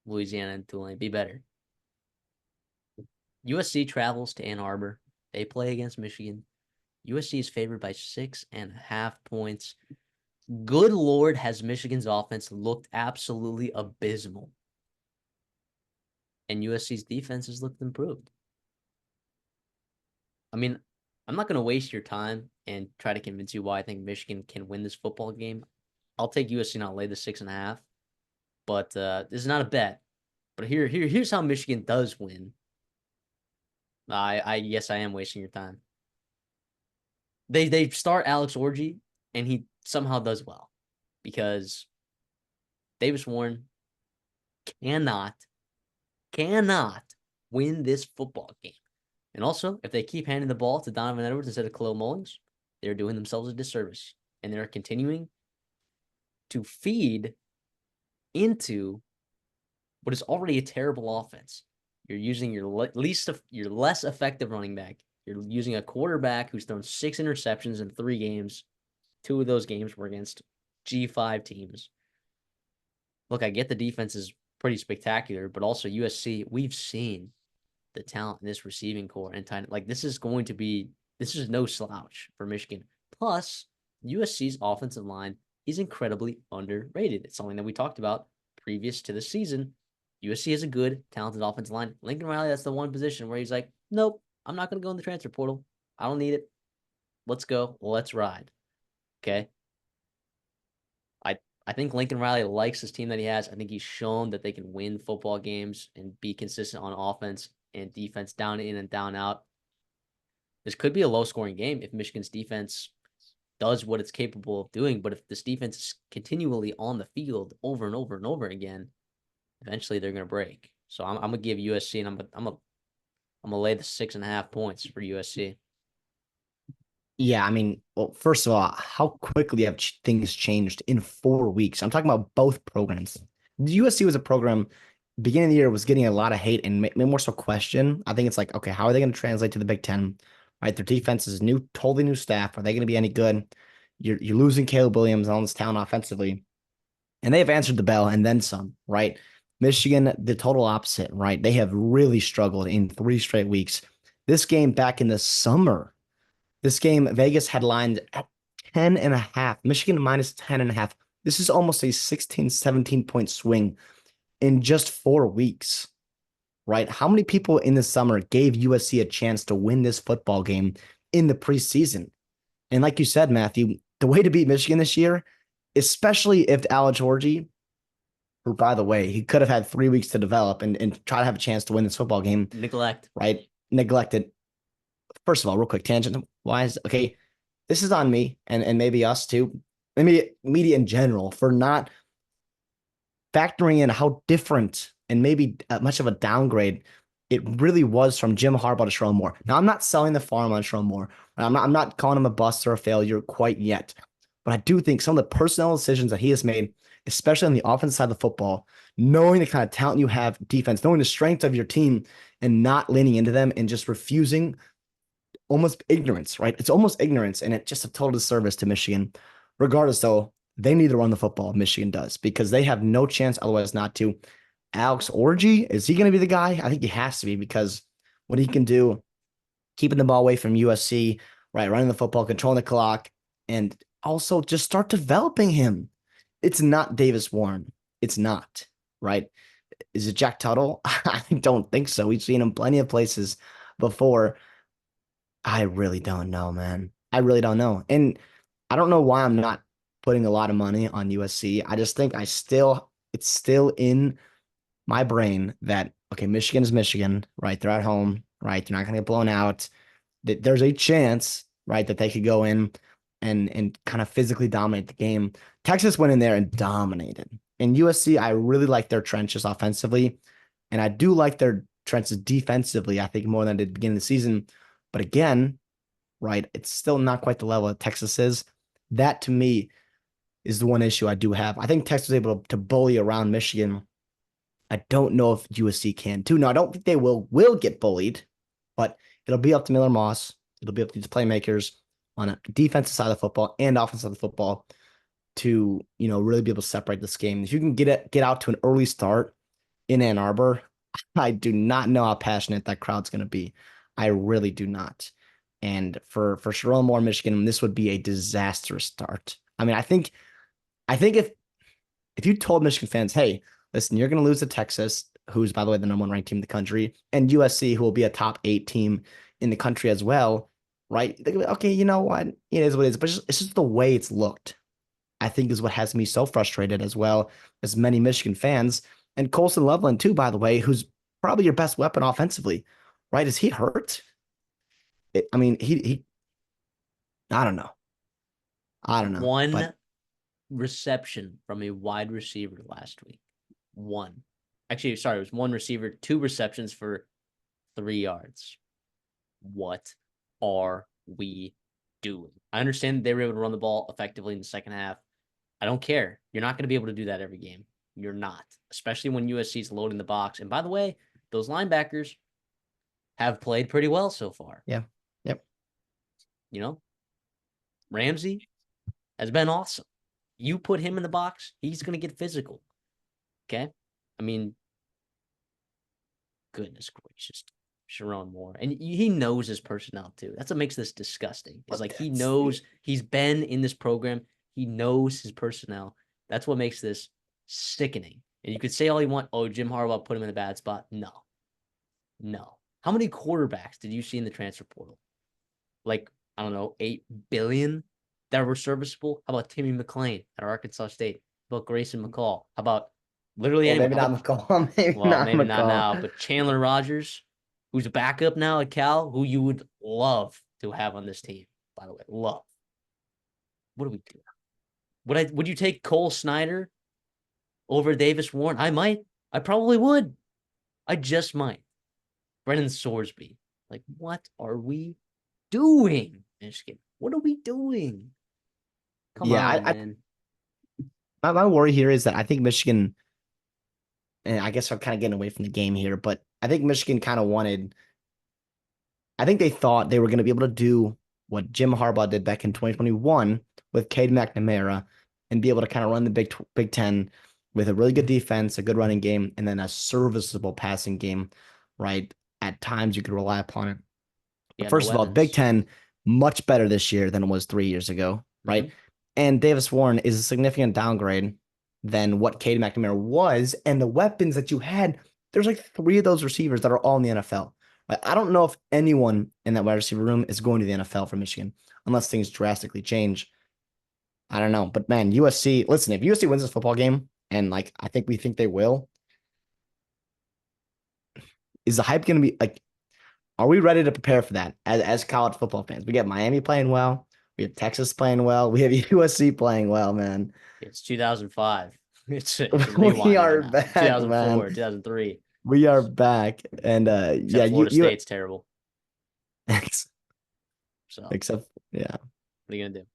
Louisiana and Tulane. Be better. USC travels to Ann Arbor. They play against Michigan. USC is favored by 6.5 points. Good Lord, has Michigan's offense looked absolutely abysmal. And USC's defense has looked improved. I mean, I'm not going to waste your time and try to convince you why I think Michigan can win this football game. I'll take USC not lay the 6.5, but this is not a bet. But here's how Michigan does win. I yes, I am wasting your time. They start Alex Orji, and he somehow does well because Davis Warren cannot win this football game. And also, if they keep handing the ball to Donovan Edwards instead of Khalil Mullins, they're doing themselves a disservice. And they're continuing to feed into what is already a terrible offense. You're using your less effective running back. You're using a quarterback who's thrown 6 interceptions in 3 games. 2 of those games were against G5 teams. Look, I get the defense is pretty spectacular, but also USC, we've seen the talent in this receiving core and time. Like this is no slouch for Michigan. Plus, USC's offensive line is incredibly underrated. It's something that we talked about previous to the season. USC has a good, talented offensive line. Lincoln Riley, that's the one position where he's like, nope, I'm not going to go in the transfer portal. I don't need it. Let's go. Let's ride. Okay. I think Lincoln Riley likes this team that he has. I think he's shown that they can win football games and be consistent on offense and defense, down in and down out. This could be a low-scoring game if Michigan's defense does what it's capable of doing. But if this defense is continually on the field over and over and over again, eventually they're going to break. So I'm going to give USC, and I'm going to lay the 6.5 points for USC. Yeah, I mean, well, first of all, how quickly have things changed in 4 weeks? I'm talking about both programs. The USC was a program, beginning of the year, was getting a lot of hate and more so question. I think it's like, okay, how are they going to translate to the Big Ten? Right, their defense is new, totally new staff. Are they going to be any good? You're losing Caleb Williams on this town offensively, and they have answered the bell and then some. Right, Michigan, the total opposite. Right, they have really struggled in 3 straight weeks. This game back in the summer. This game, Vegas had lined at 10.5. Michigan minus 10.5. This is almost a 16, 17-point swing in just 4 weeks, right? How many people in the summer gave USC a chance to win this football game in the preseason? And like you said, Matthew, the way to beat Michigan this year, especially if Alex Orji, who, by the way, he could have had 3 weeks to develop and try to have a chance to win this football game. Right? Neglected. First of all, real quick tangent wise, okay, this is on me and maybe us too, maybe media in general for not factoring in how different and maybe much of a downgrade it really was from Jim Harbaugh to Sherrone Moore. Now, I'm not selling the farm on Sherrone Moore. I'm not calling him a bust or a failure quite yet, but I do think some of the personnel decisions that he has made, especially on the offensive side of the football, knowing the kind of talent you have, defense, knowing the strength of your team, and not leaning into them and just refusing. Almost ignorance, right? It's almost ignorance, and it's just a total disservice to Michigan. Regardless, though, they need to run the football. Michigan does because they have no chance otherwise not to. Alex Orji, is he going to be the guy? I think he has to be because what he can do, keeping the ball away from USC, right? Running the football, controlling the clock, and also just start developing him. It's not Davis Warren. It's not, right? Is it Jack Tuttle? I don't think so. We've seen him plenty of places before. I really don't know, man. I really don't know. And I don't know why I'm not putting a lot of money on USC. I just think it's still in my brain that, okay, Michigan is Michigan, right? They're at home, right? They're not going to get blown out. There's a chance, right, that they could go in and kind of physically dominate the game. Texas went in there and dominated. And USC, I really like their trenches offensively. And I do like their trenches defensively, I think, more than I did at the beginning of the season. But again, right, it's still not quite the level that Texas is. That, to me, is the one issue I do have. I think Texas was able to bully around Michigan. I don't know if USC can too. No, I don't think they will get bullied, but it'll be up to Miller Moss. It'll be up to these playmakers on a defensive side of the football and offensive side of the football to, really be able to separate this game. If you can get out to an early start in Ann Arbor, I do not know how passionate that crowd's going to be. I really do not. And for Sherrone Moore, Michigan, this would be a disastrous start. I mean, I think if you told Michigan fans, hey, listen, you're going to lose to Texas, who's, by the way, the number one ranked team in the country, and USC, who will be a top 8 team in the country as well, right? They go, okay, you know what? It is what it is. But it's just the way it's looked, I think, is what has me so frustrated, as well as many Michigan fans. And Colson Loveland, too, by the way, who's probably your best weapon offensively, right? Is he hurt? I mean, I don't know. I don't know. One But reception from a wide receiver last week. One. Actually, sorry, it was one receiver, 2 receptions for 3 yards. What are we doing? I understand they were able to run the ball effectively in the second half. I don't care. You're not going to be able to do that every game. You're not, especially when USC is loading the box. And by the way, those linebackers have played pretty well so far. yeah. Yep. You know, Ramsey has been awesome. You put him in the box, he's going to get physical. Okay? I mean, goodness gracious. Sherrone Moore. And he knows his personnel too. That's what makes this disgusting. It's like he knows he's been in this program. He knows his personnel. That's what makes this sickening. And you could say all you want, oh, Jim Harbaugh put him in a bad spot. No. No. How many quarterbacks did you see in the transfer portal? Like, I don't know, 8 billion that were serviceable? How about Timmy McClain at Arkansas State? How about Grayson McCall? How about literally Well, anyone? maybe How not about, McCall. Maybe well, not maybe not McCall. now, but Chandler Rogers, who's a backup now at Cal, who you would love to have on this team, by the way. Love. What do we do? Would you take Cole Snyder over Davis Warren? I might. I probably would. I just might. Brennan Sorsby. Like, what are we doing, Michigan? What are we doing? Come Yeah, on, man. my worry here is that I think Michigan, and I guess I'm kind of getting away from the game here, but I think Michigan kind of wanted, I think they thought they were going to be able to do what Jim Harbaugh did back in 2021 with Cade McNamara and be able to kind of run the Big Ten with a really good defense, a good running game, and then a serviceable passing game, right? At times you could rely upon it. Yeah, no First of all, Big weapons. Ten much better this year than it was 3 years ago, right? Mm-hmm. And Davis Warren is a significant downgrade than what Cade McNamara was, and the weapons that you had. There's like 3 of those receivers that are all in the NFL. Right? I don't know if anyone in that wide receiver room is going to the NFL for Michigan unless things drastically change. I don't know, but man, USC. Listen, if USC wins this football game, and like I think we think they will, is the hype going to be like? Are we ready to prepare for that as college football fans? We got Miami playing well. We have Texas playing well. We have USC playing well, man. It's 2005. It's a We rewind right are now. back, 2004, man. 2003. We are back. And yeah, Except Florida State's terrible. ex- So what except yeah. are you gonna do?